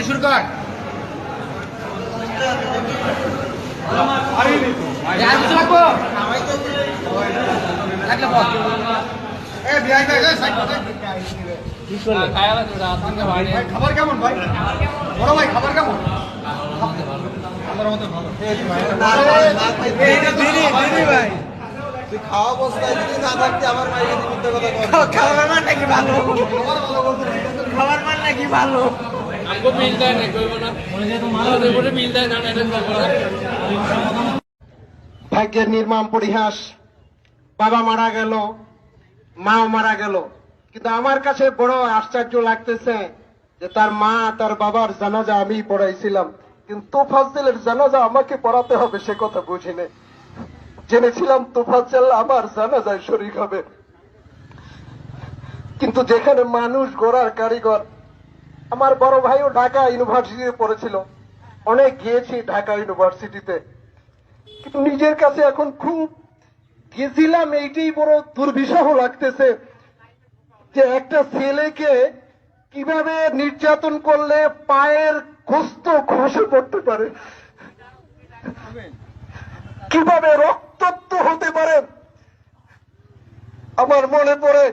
শুরু কর খাবার কেমন ভাই? বড় ভাই খাবার কেমন? তুই খাওয়া অবস্থায় যদি না থাকতে আমার মায়ের মিথ্যে কথা খাবার মান নাকি ভালো? খাবার মান নাকি ভালো? ভাগ্যের নির্মম পরিহাস, বাবা মারা গেল, মাও মারা গেল, কিন্তু আমার কাছে বড় আশ্চর্য লাগতেছে যে তার মা তার বাবার জানাজা আমি পড়াইছিলাম, কিন্তু তোফাজ্জলের জানাজা আমাকে পড়াতে হবে সে কথা বুঝিনি। জেনেছিলাম তোফাজ্জল আমার জানাজায় শরীক হবে, কিন্তু যেখানে মানুষ গড়ার কারিগর, আমার বড় ভাইও ঢাকা ইউনিভার্সিটিতে পড়েছিল, অনেক গিয়েছি ঢাকা ইউনিভার্সিটিতে, কিন্তু নিজের কাছে এখন খুব গেছিলাম এইটাই বড় দুর্বিষহ লাগতেছে যে একটা ছেলেকে কিভাবে নির্যাতন করলে পায়ের গোস্ত খসে পড়তে পারে, কিভাবে রক্তাক্ত হতে পারে। আমার মনে পড়ে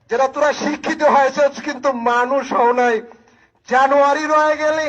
যারা তোরা শিক্ষিত হয়েছে কিন্তু মানুষ হও নাই, জানুয়ারি রয়ে গেলে